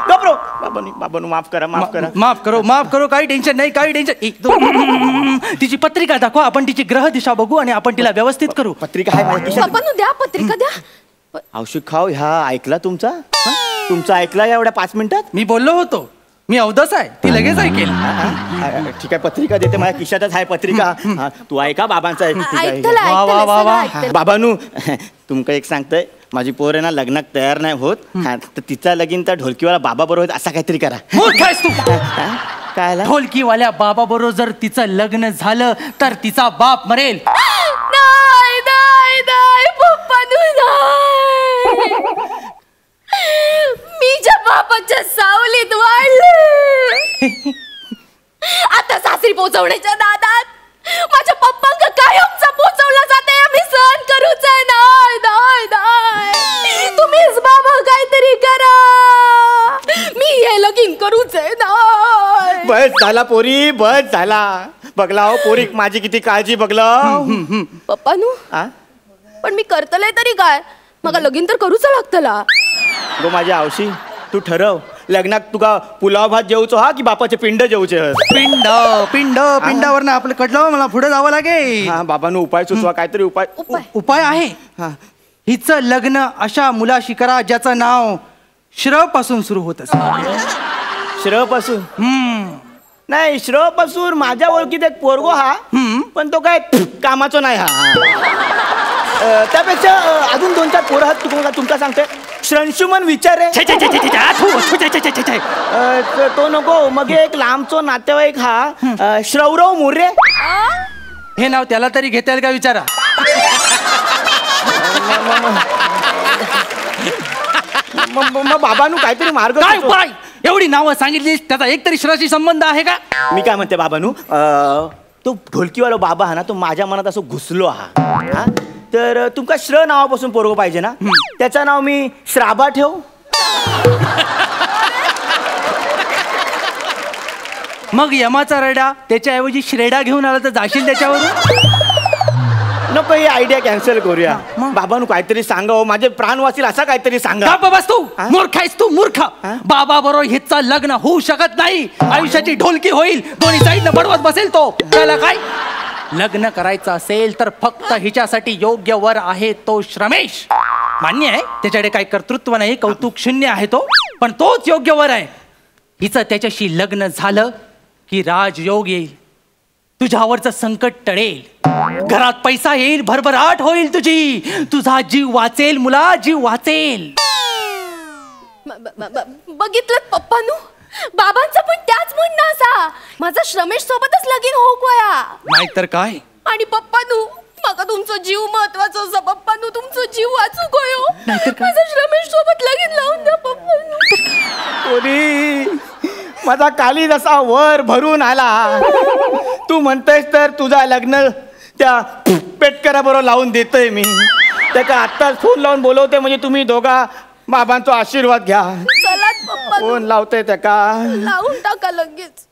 गप्रो बाबानू माफ करा माफ करो. काही टेन्शन नाही, काही टेन्शन. एक दोन तिची पत्रिका दाखवा, आपण तिची ग्रह दिशा बघू आणि आपण तिला व्यवस्थित करू. पत्रिका आहे बाबांनो द्या पत्रिका द्या. औषध खाऊ ह्या ऐकला तुमचा ऐकला एवढ्या 5 मिनिटात? मी बोललो होतो, मी अवदस आहे, ती लगेच ऐकेल. ठीक आहे पत्रिका देते, माझ्या खिशातच आहे पत्रिका. तू ऐका बाबांचं ऐकलं. बाबानू तुमका एक सांगतोय, माझी पोर आहे ना लग्नात तयार नाही होत, तर तिचा लगीन त्या ढोलकीवाला बाबा बरोबर असा काहीतरी करा. काय ढोलकीवाल्या बाबा बरोबर जर तिचं लग्न झालं तर तिचा बाप मरेल. मी ज्या बापा पोचवण्याच्या नादात माझ्या पप्पांक कायमचा पोचवला जाते. मी सहन करूच आहे. नाही नाही नाही, तुम्हीच बाबा काहीतरी करा. मी हे लगीन करूच आहे. नाही. बस झाला पोरी, बस झाला. बघला हो पोरी माझी किती काळजी बघला. पप्पानू पण मी करतलंय तरी काय, मला लगीन तर करूच लागतला. गो माझ्या आवशी, तू ठरव लग्नात तुका पुलाव भात जेवचो हा की बापाचे पिंड जेवचे. पिंड पिंड पिंडावरनं आपलं कटलं, मला पुढे जावं लागेल. हा बाबांनो उपाय सुचवा, काहीतरी उपाय. उपाय आहे. हिचं लग्न अशा मुलाशी करा ज्याचं नाव श्र पासून सुरू होत असेल. श्र पासून? नाही, श्र पासून माझ्या ओळखीत एक पोरगो हा, पण तो काय कामाचो नाही हा. त्यापेक्षा अजून 2-4 पोरं आहेत तुमका सांगते. श्रंशुमन विचार आहे तो नको. मग एक लांबचो नातेवाईक हा श्रवराव मोरे. हे नाव त्याला तरी घेता येईल का विचारा. मग बाबांनो काहीतरी मार्ग. काय उपाय? एवढी नावं सांगितली, त्याचा एक तरी श्राशी संबंध आहे का? मी काय म्हणते बाबांनो, तो ढोलकीवाला बाबा हा ना, तो माझ्या मनात असं घुसलो हा. तर तुमका श्र नावापासून पोरगो पाहिजे ना, त्याचं नाव मी श्राबा ठेव. मग यमाचा रेडा त्याच्याऐवजी श्रेडा घेऊन आला तर जाशील त्याच्यावरून? नको, ही आयडिया कॅन्सल करूया. बाबांनो काहीतरी सांगा हो, माझे प्राण वाचील असा काहीतरी सांगा. बस तू मूर्ख आहेस, तू मूर्ख. बाबा बरोबर हिचं लग्न होऊ शकत नाही. आयुष्याची ढोलकी होईल, दोन्ही साईडनं बडवत बसेल तो. त्याला काय लग्न करायचं असेल तर फक्त हिच्यासाठी योग्य वर आहे तो श्रमेश. मान्य आहे त्याच्याकडे काही कर्तृत्व नाही, कौतुक शून्य आहे तो, पण तोच योग्य वर आहे. हिचं त्याच्याशी लग्न झालं की राजयोग येईल, तुझ्यावरचं संकट टळेल, घरात पैसा येईल, भरभराट होईल तुझी, तुझा जीव वाचेल मुला, जीव वाचेल. बघितलं पप्पानू, बाबांचं पण त्याच म्हणणं असा. माझा श्रमेश सोबतच लगीन होऊ कोया. नाहीतर काय. आणि पप्पानू माका तुमचा जीव महत्वाचा असा. पप्पानू तुमचा जीव वाचू कोयो. माझा श्रमेश सोबत लगीन लावून द्या पप्पानू. माझा काली जसा वर भरून आला. तू म्हणतेस तर तुझा लग्न त्या पेटकरा बरोबर लावून देतोय मी. त्याका आत्ताच फोन लावून बोलवते, म्हणजे तुम्ही दोघा बाबांचा आशीर्वाद घ्या. चला पप्पा, फोन लावते त्याका. लावून टाका लगेच.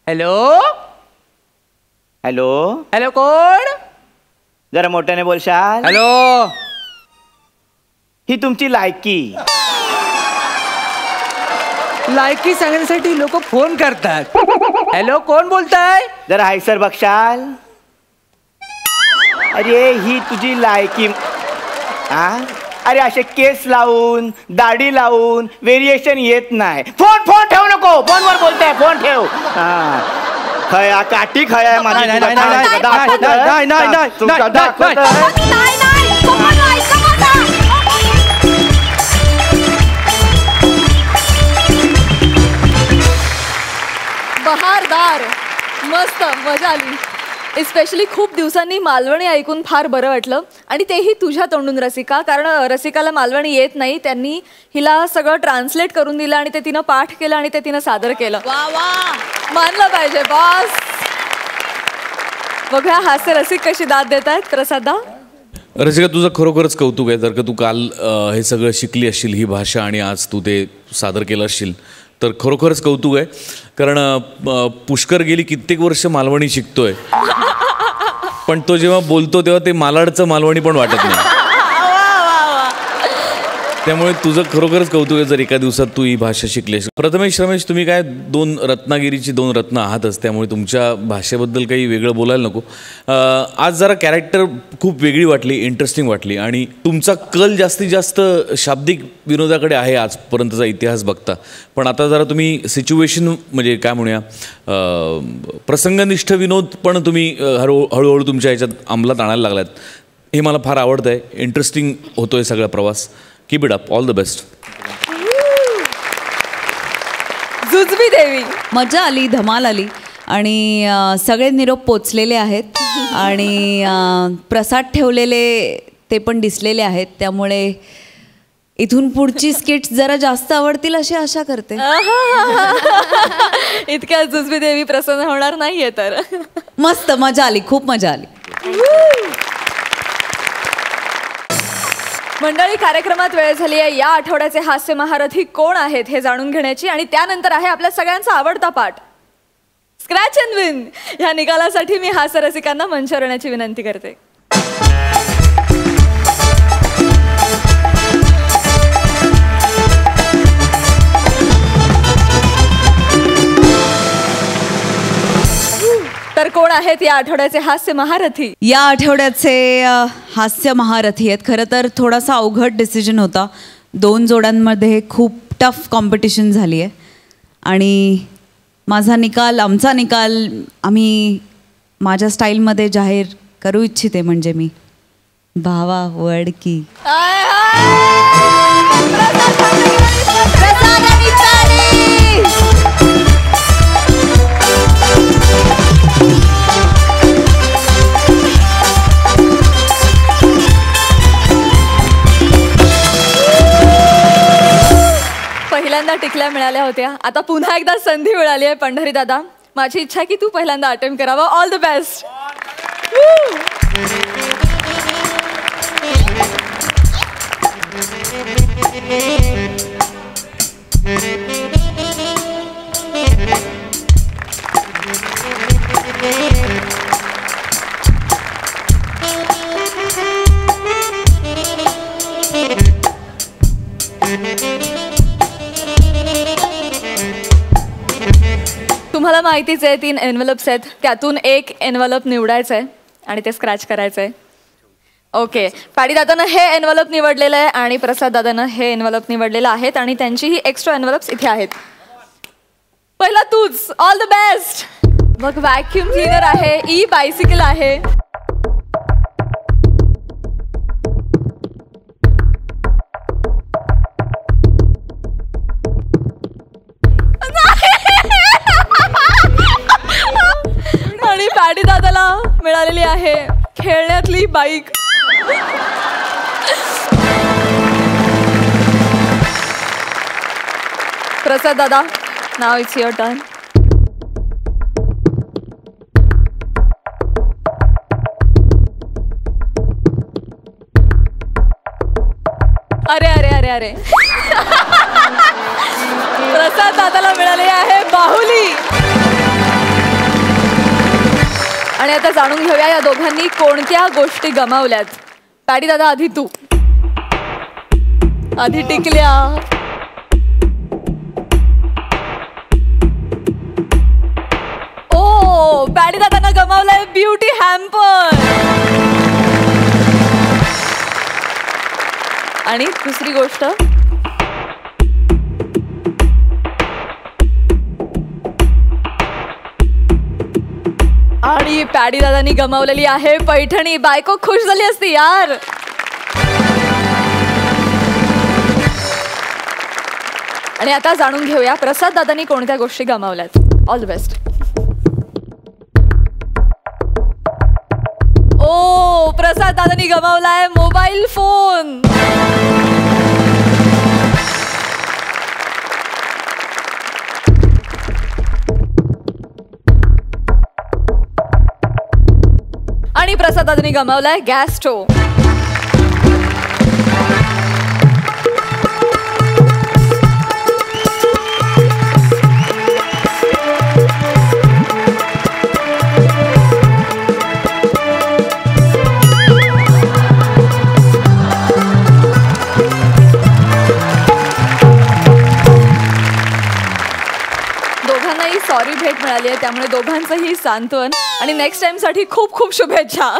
हॅलो हॅलो हॅलो, कोण? जरा मोठ्याने बोलशाल. हॅलो, ही तुमची लायकी. लायकी सांगण्यासाठी लोक फोन करतात. हॅलो, कोण बोलताय? जरा हायसर बघशाल. अरे ही तुझी लायकी. अरे असे केस लावून दाढी लावून व्हेरिएशन येत नाही. फोन फोन ठेवू नको, फोनवर बोलताय, फोन ठेव. खया काठी खया माझी. बहारदार, मस्त, मजा आली. एस्पेशली खूप दिवसांनी मालवणी ऐकून फार बरं वाटलं, आणि तेही तुझ्या तोंडून रसिका. कारण रसिकाला मालवणी येत नाही, त्यांनी हिला सगळं ट्रान्सलेट करून दिलं आणि ते तिनं पाठ केलं आणि ते तिनं सादर केलं. मानलं पाहिजे बॉस. बघूया हास्य रसिक कशी दाद देत आहेत. प्रसादा. रसिका, तुझं खरोखरच कौतुक आहे. जर का तू काल हे सगळं शिकली असशील, ही भाषा, आणि आज तू ते सादर केलं असशील तर खरोखरच कौतुक आहे. कारण पुष्कर गेली कित्येक वर्ष मालवणी शिकतोय, पण तो जेव्हा बोलतो तेव्हा ते मालाडचं मालवणी पण वाटत नाही. त्यामुळे तुझं खरोखरच कौतुक आहे जर एका दिवसात तू ही भाषा शिकलीस. प्रथमेश, रमेश, तुम्ही काय रत्नागिरीची 2 रत्न आहातच, त्यामुळे तुमच्या भाषेबद्दल काही वेगळं बोलायला नको. आज जरा कॅरेक्टर खूप वेगळी वाटली, इंटरेस्टिंग वाटली, आणि तुमचा कल जास्तीत जास्त शाब्दिक विनोदाकडे आहे आजपर्यंतचा इतिहास बघता. पण आता जरा तुम्ही सिच्युएशन, म्हणजे काय म्हणूया, प्रसंगनिष्ठ विनोद पण तुम्ही हळूहळू तुमच्या ह्याच्यात अंमलात आणायला लागलात. हे मला फार आवडतं आहे. इंटरेस्टिंग होतोय सगळा प्रवास. Keep it up. All the best. जुजबी देवी. मजा आली, धमाल आली, आणि सगळे निरोप पोचलेले आहेत आणि प्रसाद ठेवलेले ते पण दिसलेले आहेत. त्यामुळे इथून पुढची स्किट्स जरा जास्त आवडतील अशी आशा करते. इतक्या जुजबी देवी प्रसन्न होणार नाहीये तर. मस्त मजा आली, खूप मजा आली. मंडळी, कार्यक्रमात वेळ झाली आहे या आठवड्याचे हास्य महारथी कोण आहेत हे जाणून घेण्याची. आणि त्यानंतर आहे आपल्या सगळ्यांचा आवडता पाठ, स्क्रॅच अँड विन. ह्या निकालासाठी मी हास्य रसिकांना मंचावर येण्याची विनंती करते. तर कोण आहेत या आठवड्याचे हास्य महारथी? या आठवड्याचे हास्य महारथी आहेत. खरं तर थोडासा अवघड डिसिजन होता. 2 जोड्यांमध्ये खूप टफ कॉम्पिटिशन झाली आहे आणि आमचा निकाल आम्ही माझ्या स्टाईलमध्ये जाहीर करू इच्छिते. म्हणजे मी भावा वडकी. पहिल्यांदा टिकल्या मिळाल्या होत्या, आता पुन्हा एकदा संधी मिळाली आहे. पंढरी दादा, माझी इच्छा आहे की तू पहिल्यांदा अटेम्प्ट करावा. All the best. तुम्हाला माहितीच आहे 3 एनव्हलप्स आहेत, त्यातून एक एनव्हलप निवडायचं आहे आणि ते स्क्रॅच करायचं आहे. ओके, पॅडी दादानं हे एनव्हलप निवडलेलं आहे आणि प्रसाद दादानं हे एनव्हलप निवडलेलं आहेत आणि त्यांचीही एक्स्ट्रा एनव्हलप्स इथे आहेत. पहिला तूच. All the best. बघ, व्हॅक्यूम क्लीनर आहे, ई बायसिकल आहे. आणि पॅडी दादाला मिळालेली आहे खेळण्यातली बाईक. प्रसाद दादा, नाव इट्स युअर टर्न. अरे अरे अरे अरे प्रसाद दादाला मिळाले आहे बाहुली. आणि आता जाणून घेऊया या दोघांनी कोणत्या गोष्टी गमावल्यात. पॅडी दादा, आधी तू. आधी टिकल्या. ओ, पॅडी दादांना गमावलाय ब्युटी हॅम्पर. आणि दुसरी गोष्ट, आणि पॅडी दादांनी गमावलेली आहे पैठणी. बायको खुश झाली असती यार. आणि आता जाणून घेऊया प्रसाद दादांनी कोणत्या गोष्टी गमावल्यात. All the best. ओ, प्रसाद दादांनी गमावलाय मोबाईल फोन. आणि प्रसाद दादांनी गमावलाय गॅस स्टोव. दोघांनाही सॉरी भेट मिळाली आहे, त्यामुळे दोघांचंही सांत्वन आणि नेक्स्ट टाइम साठी खूप खूप शुभेच्छा.